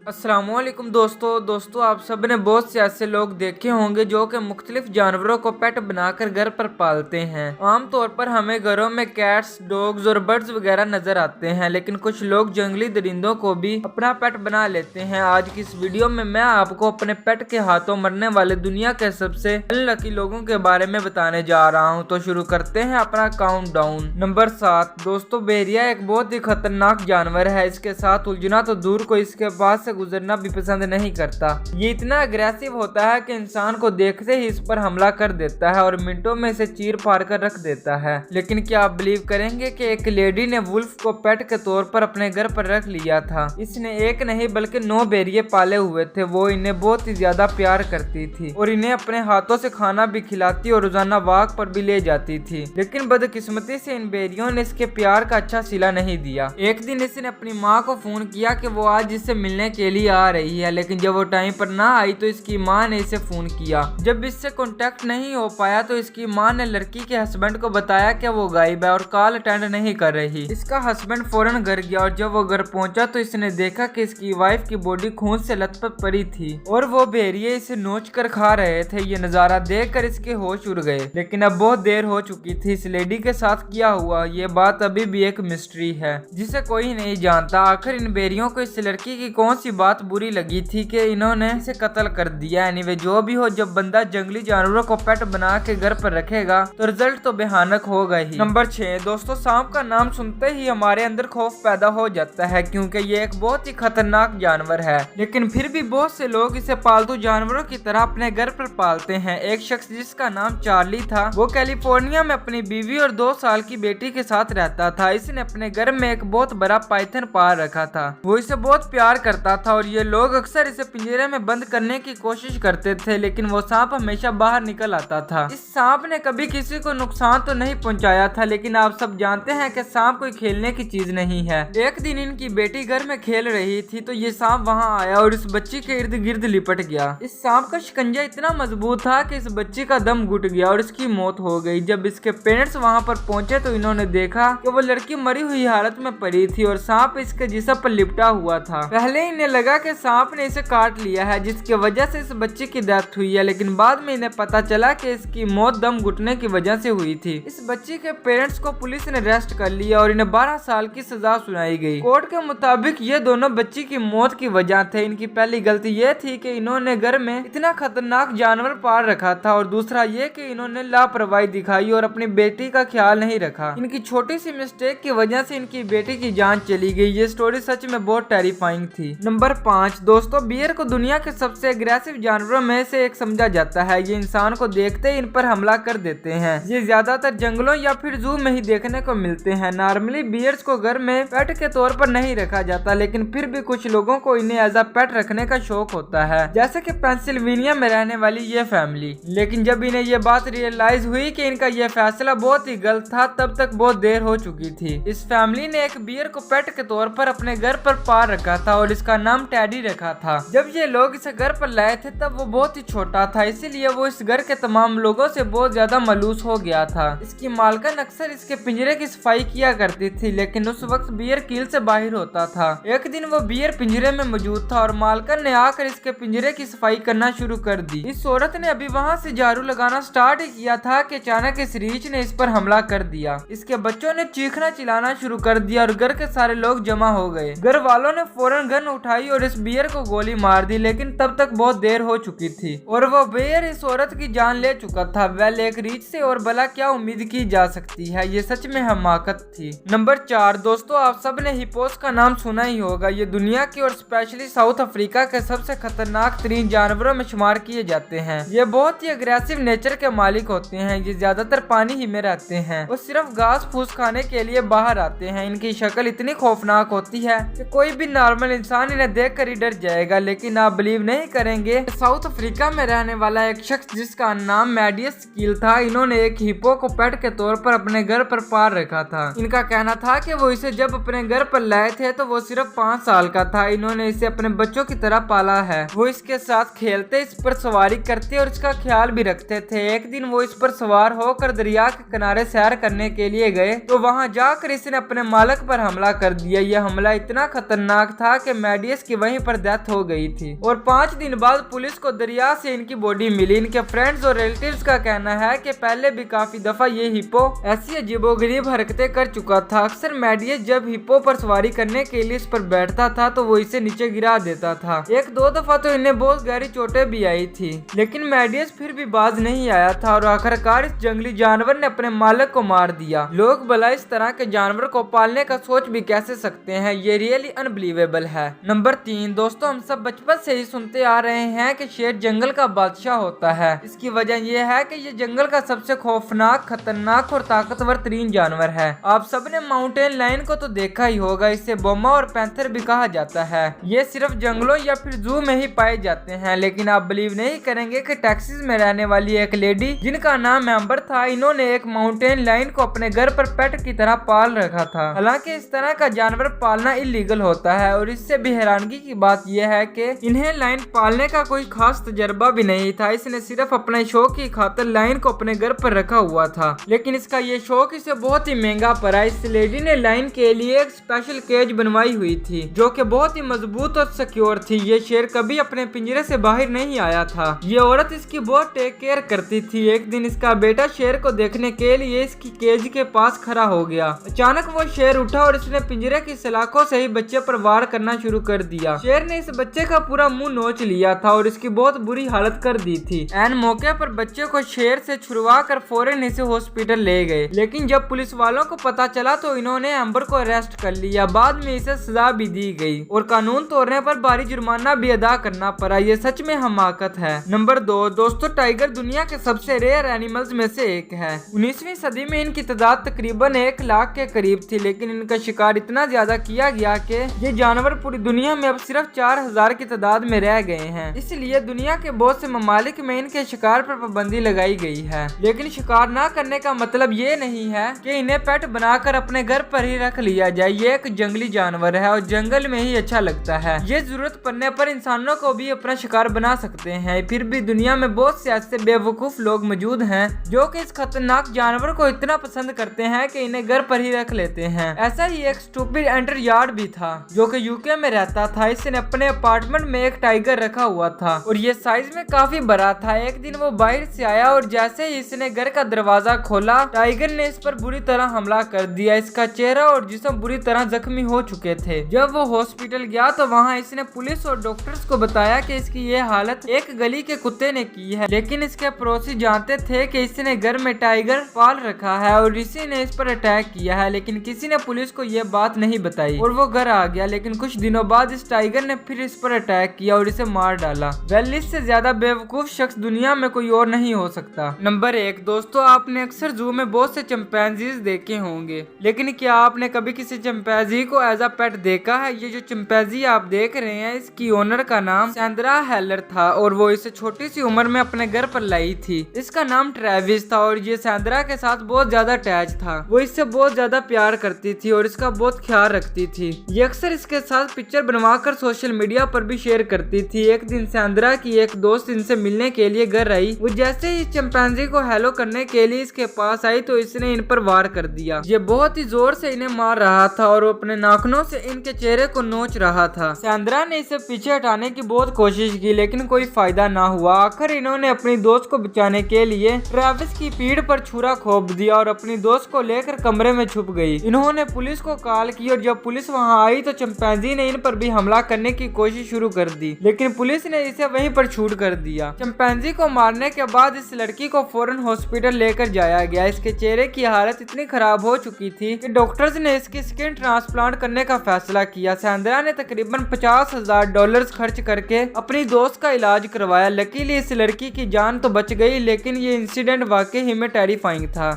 अस्सलामुअलैकुम दोस्तों आप सब ने बहुत से ऐसे लोग देखे होंगे जो कि मुख्तलिफ जानवरों को पेट बनाकर घर पर पालते हैं। आमतौर पर हमें घरों में कैट्स, डॉग्स और बर्ड्स वगैरह नजर आते हैं, लेकिन कुछ लोग जंगली दरिंदों को भी अपना पेट बना लेते हैं। आज की इस वीडियो में मैं आपको अपने पेट के हाथों मरने वाले दुनिया के सबसे अनलकी लोगों के बारे में बताने जा रहा हूँ। तो शुरू करते हैं अपना काउंटडाउन। नंबर 7 दोस्तों, भेड़िया एक बहुत ही खतरनाक जानवर है। इसके साथ उलझना तो दूर, को इसके पास गुजरना भी पसंद नहीं करता। ये इतना अग्रेसिव होता है कि इंसान को देखते ही इस पर हमला कर देता है और मिनटों में इसे चीर फाड़ कर रख देता है। लेकिन क्या आप बिलीव करेंगे कि एक लेडी ने वुल्फ को पेट के तौर पर अपने घर पर रख लिया था। इसने एक नहीं बल्कि 9 भेड़िए पाले हुए थे। वो इन्हें बहुत ही ज्यादा प्यार करती थी और इन्हें अपने हाथों से खाना भी खिलाती और रोजाना वॉक पर भी ले जाती थी। लेकिन बदकिस्मती से इन भेड़ियों ने इसके प्यार का अच्छा सिला नहीं दिया। एक दिन इसने अपनी माँ को फोन किया कि वो आज इससे मिलने के लिए आ रही है, लेकिन जब वो टाइम पर ना आई तो इसकी माँ ने इसे फोन किया। जब इससे कांटेक्ट नहीं हो पाया तो इसकी माँ ने लड़की के हस्बैंड को बताया कि वो गायब है और कॉल अटेंड नहीं कर रही। इसका हस्बैंड फौरन घर गया और जब वो घर पहुंचा तो इसने देखा कि इसकी वाइफ की बॉडी खून से लथपथ पड़ी थी और वो भेड़िए इसे नोच कर खा रहे थे। ये नजारा देखकर इसके होश उड़ गए, लेकिन अब बहुत देर हो चुकी थी। इस लेडी के साथ क्या हुआ, ये बात अभी भी एक मिस्ट्री है जिसे कोई नहीं जानता। आखिर इन भेड़ियों को इस लड़की की कौन सी बात बुरी लगी थी कि इन्होंने इसे कत्ल कर दिया। एनीवे जो भी हो, जब बंदा जंगली जानवरों को पेट बना के घर पर रखेगा तो रिजल्ट तो भयानक होगा ही। नंबर 6 दोस्तों, सांप का नाम सुनते ही हमारे अंदर खौफ पैदा हो जाता है क्योंकि ये एक बहुत ही खतरनाक जानवर है। लेकिन फिर भी बहुत से लोग इसे पालतू जानवरों की तरह अपने घर पर पालते हैं। एक शख्स जिसका नाम चार्ली था, वो कैलिफोर्निया में अपनी बीवी और 2 साल की बेटी के साथ रहता था। इसने अपने घर में एक बहुत बड़ा पाइथन पाल रखा था। वो इसे बहुत प्यार करता था और ये लोग अक्सर इसे पिंजरे में बंद करने की कोशिश करते थे, लेकिन वो सांप हमेशा बाहर निकल आता था। इस सांप ने कभी किसी को नुकसान तो नहीं पहुंचाया था, लेकिन आप सब जानते हैं कि सांप कोई खेलने की चीज नहीं है। एक दिन इनकी बेटी घर में खेल रही थी तो ये सांप वहां आया और इस बच्ची के इर्द गिर्द लिपट गया। इस सांप का शिकंजा इतना मजबूत था कि इस बच्ची का दम घुट गया और इसकी मौत हो गई। जब इसके पेरेंट्स वहां पर पहुंचे तो इन्होंने देखा कि वो लड़की मरी हुई हालत में पड़ी थी और सांप इसके जिस्म पर लिपटा हुआ था। पहले इन्हें लगा कि सांप ने इसे काट लिया है जिसकी वजह से इस बच्चे की डेथ हुई है, लेकिन बाद में इन्हें पता चला कि इसकी मौत दम घुटने की वजह से हुई थी। इस बच्ची के पेरेंट्स को पुलिस ने अरेस्ट कर लिया और इन्हें 12 साल की सजा सुनाई गई। कोर्ट के मुताबिक ये दोनों बच्ची की मौत की वजह थे। इनकी पहली गलती ये थी कि इन्होंने घर में इतना खतरनाक जानवर पाल रखा था और दूसरा ये कि इन्होंने लापरवाही दिखाई और अपनी बेटी का ख्याल नहीं रखा। इनकी छोटी सी मिस्टेक की वजह से इनकी बेटी की जान चली गई। ये स्टोरी सच में बहुत टेरिफाइंग थी। नंबर 5 दोस्तों, बियर को दुनिया के सबसे अग्रेसिव जानवरों में से एक समझा जाता है। ये इंसान को देखते ही इन पर हमला कर देते हैं। ये ज्यादातर जंगलों या फिर जू में ही देखने को मिलते हैं। नॉर्मली बियर्स को घर में पेट के तौर पर नहीं रखा जाता, लेकिन फिर भी कुछ लोगों को इन्हें एज अ पेट रखने का शौक होता है, जैसे कि पेंसिल्वेनिया में रहने वाली ये फैमिली। लेकिन जब इन्हें ये बात रियलाइज हुई कि इनका ये फैसला बहुत ही गलत था, तब तक बहुत देर हो चुकी थी। इस फैमिली ने एक बियर को पेट के तौर पर अपने घर पर पाल रखा था और इसका नाम टैडी रखा था। जब ये लोग इसे घर पर लाए थे तब वो बहुत ही छोटा था, इसीलिए वो इस घर के तमाम लोगों से बहुत ज्यादा मायूस हो गया था। इसकी मालकिन अक्सर इसके पिंजरे की सफाई किया करती थी, लेकिन उस वक्त बियर कील से बाहर होता था। एक दिन वो बियर पिंजरे में मौजूद था और मालकिन ने आकर इसके पिंजरे की सफाई करना शुरू कर दी। इस औरत ने अभी वहाँ से झाड़ू लगाना स्टार्ट ही किया था कि अचानक इस रीछ ने इस पर हमला कर दिया। इसके बच्चों ने चीखना चिल्लाना शुरू कर दिया और घर के सारे लोग जमा हो गए। घर वालों ने फौरन गन उठाई और इस बियर को गोली मार दी, लेकिन तब तक बहुत देर हो चुकी थी और वो बियर इस औरत की जान ले चुका था। वेल, एक रीछ से और भला क्या उम्मीद की जा सकती है। ये सच में हमाकत थी। नंबर 4 दोस्तों, आप सब ने हिपोस का नाम सुना ही होगा। ये दुनिया की और स्पेशली साउथ अफ्रीका के सबसे खतरनाक तरीन जानवरों में शुमार किए जाते हैं। ये बहुत ही अग्रेसिव नेचर के मालिक होते हैं। ये ज्यादातर पानी ही में रहते हैं। वो सिर्फ घास फूस खाने के लिए बाहर आते हैं। इनकी शक्ल इतनी खौफनाक होती है कि कोई भी नॉर्मल इंसान इन्हें देख कर ही डर जाएगा। लेकिन आप बिलीव नहीं करेंगे, साउथ अफ्रीका में रहने वाला एक शख्स जिसका नाम मैडियस कील था, इन्होंने एक हिप्पो को पेट के तौर पर अपने घर पर पाल रखा था। इनका कहना था कि वो इसे जब अपने घर पर लाए थे तो वो सिर्फ 5 साल का था। इन्होंने इसे अपने बच्चों की तरह पाला है। वो इसके साथ खेलते, इस पर सवारी करते और इसका ख्याल भी रखते थे। एक दिन वो इस पर सवार होकर दरिया के किनारे सैर करने के लिए गए तो वहाँ जाकर इसने अपने मालिक पर हमला कर दिया। यह हमला इतना खतरनाक था कि मैडियस मैडियस की वहीं पर डेथ हो गई थी और 5 दिन बाद पुलिस को दरिया से इनकी बॉडी मिली। इनके फ्रेंड्स और रिलेटिव्स का कहना है कि पहले भी काफी दफा ये हिप्पो ऐसी अजीबोगरीब हरकतें कर चुका था। अक्सर मैडियस जब हिप्पो पर सवारी करने के लिए इस पर बैठता था तो वो इसे नीचे गिरा देता था। 1-2 दफा तो इन्हें बहुत गहरी चोटें भी आई थी, लेकिन मैडियस फिर भी बाज नहीं आया था और आखिरकार इस जंगली जानवर ने अपने मालिक को मार दिया। लोग भला इस तरह के जानवर को पालने का सोच भी कैसे सकते हैं, ये रियली अनबिलीवेबल है। नंबर 3 दोस्तों, हम सब बचपन से ही सुनते आ रहे हैं कि शेर जंगल का बादशाह होता है। इसकी वजह यह है कि ये जंगल का सबसे खौफनाक, खतरनाक और ताकतवर तरीन जानवर है। आप सबने माउंटेन लायन को तो देखा ही होगा, इसे बोमा और पैंथर भी कहा जाता है। ये सिर्फ जंगलों या फिर जू में ही पाए जाते हैं, लेकिन आप बिलीव नहीं करेंगे कि टेक्सास में रहने वाली एक लेडी जिनका नाम एम्बर था, इन्होंने एक माउंटेन लायन को अपने घर पर पेट की तरह पाल रखा था। हालांकि इस तरह का जानवर पालना इलीगल होता है और इससे भी हैरानगी की बात यह है कि इन्हें लायन पालने का कोई खास तजर्बा भी नहीं था। इसने सिर्फ अपने शौक की खातिर लायन को अपने घर पर रखा हुआ था, लेकिन इसका ये शौक इसे बहुत ही महंगा पड़ा। इस लेडी ने लायन के लिए एक स्पेशल केज बनवाई हुई थी जो कि बहुत ही मजबूत और सिक्योर थी। ये शेर कभी अपने पिंजरे से बाहर नहीं आया था। ये औरत इसकी बहुत टेक केयर करती थी। एक दिन इसका बेटा शेर को देखने के लिए इसकी केज के पास खड़ा हो गया। अचानक वो शेर उठा और इसने पिंजरे की सलाखों से ही बच्चे पर वार करना शुरू कर दिया। शेर ने इस बच्चे का पूरा मुंह नोच लिया था और इसकी बहुत बुरी हालत कर दी थी। एन मौके पर बच्चे को शेर से छुड़वा कर फौरन इसे हॉस्पिटल ले गए, लेकिन जब पुलिस वालों को पता चला तो इन्होंने एम्बर को अरेस्ट कर लिया। बाद में इसे सजा भी दी गई और कानून तोड़ने पर भारी जुर्माना भी अदा करना पड़ा। ये सच में हमाकत है। नंबर 2 दोस्तों, टाइगर दुनिया के सबसे रेयर एनिमल्स में से एक है। 19वीं सदी में इनकी तादाद तकरीबन 1 लाख के करीब थी, लेकिन इनका शिकार इतना ज्यादा किया गया कि ये जानवर पूरी दुनिया में अब सिर्फ 4000 की तादाद में रह गए हैं। इसलिए दुनिया के बहुत से ममालिक में इनके शिकार पर पाबंदी लगाई गई है। लेकिन शिकार न करने का मतलब ये नहीं है कि इन्हें पेट बनाकर अपने घर पर ही रख लिया जाए। ये एक जंगली जानवर है और जंगल में ही अच्छा लगता है। ये जरूरत पड़ने पर इंसानों को भी अपना शिकार बना सकते हैं। फिर भी दुनिया में बहुत से ऐसे बेवकूफ लोग मौजूद हैं जो कि इस खतरनाक जानवर को इतना पसंद करते हैं कि इन्हें घर पर ही रख लेते हैं। ऐसा ही एक स्टूपिड एंटर यार्ड भी था जो कि यूके में रहता था। इसने अपने अपार्टमेंट में एक टाइगर रखा हुआ था और ये साइज में काफी बड़ा था। एक दिन वो बाहर से आया और जैसे ही इसने घर का दरवाजा खोला, टाइगर ने इस पर बुरी तरह हमला कर दिया। इसका चेहरा और जिस्म बुरी तरह जख्मी हो चुके थे। जब वो हॉस्पिटल गया तो वहाँ इसने पुलिस और डॉक्टर्स को बताया कि इसकी ये हालत एक गली के कुत्ते ने की है, लेकिन इसके पड़ोसी जानते थे कि इसने घर में टाइगर पाल रखा है और इसी ने इस पर अटैक किया है। लेकिन किसी ने पुलिस को ये बात नहीं बताई और वो घर आ गया। लेकिन कुछ दिनों बाद इस टाइगर ने फिर इस पर अटैक किया और इसे मार डाला। वेल, इससे ज्यादा बेवकूफ शख्स दुनिया में कोई और नहीं हो सकता। नंबर 1 दोस्तों, आपने अक्सर जू में बहुत से चिंपैंजीज देखे होंगे, लेकिन क्या आपने कभी किसी चिंपैंजी को एज अ पेट देखा है? ये जो चिंपैंजी आप देख रहे हैं, इसकी ओनर का नाम सैंड्रा हेलर था और वो इसे छोटी सी उम्र में अपने घर पर लाई थी। इसका नाम ट्रेविस था और ये सैंड्रा के साथ बहुत ज्यादा अटैच था। वो इससे बहुत ज्यादा प्यार करती थी और इसका बहुत ख्याल रखती थी। ये अक्सर इसके साथ पिक्चर बनवाकर सोशल मीडिया पर भी शेयर करती थी। एक दिन सैंड्रा की एक दोस्त इनसे मिलने के लिए घर आई। वो जैसे ही चिंपैंजी को हेलो करने के लिए इसके पास आई तो इसने इन पर वार कर दिया। ये बहुत ही जोर से इन्हें मार रहा था और अपने नाखूनों से इनके चेहरे को नोच रहा था। सैंड्रा ने इसे पीछे हटाने की बहुत कोशिश की, लेकिन कोई फायदा ना हुआ। आखिर इन्होंने अपनी दोस्त को बचाने के लिए ट्रेविस की पीठ पर छुरा खोप दिया और अपनी दोस्त को लेकर कमरे में छुप गई। इन्होंने पुलिस को कॉल की और जब पुलिस वहां आई तो चिंपैंजी ने इन पर भी हमला करने की कोशिश शुरू कर दी, लेकिन पुलिस ने इसे वहीं पर छूट कर दिया। चिंपैंजी को मारने के बाद इस लड़की को फौरन हॉस्पिटल लेकर जाया गया। इसके चेहरे की हालत इतनी खराब हो चुकी थी कि डॉक्टर्स ने इसकी स्किन ट्रांसप्लांट करने का फैसला किया। सैंड्रा ने तकरीबन $50,000 खर्च करके अपनी दोस्त का इलाज करवाया। लकीली इस लड़की की जान तो बच गई, लेकिन ये इंसिडेंट वाकई ही में टेरिफाइंग था।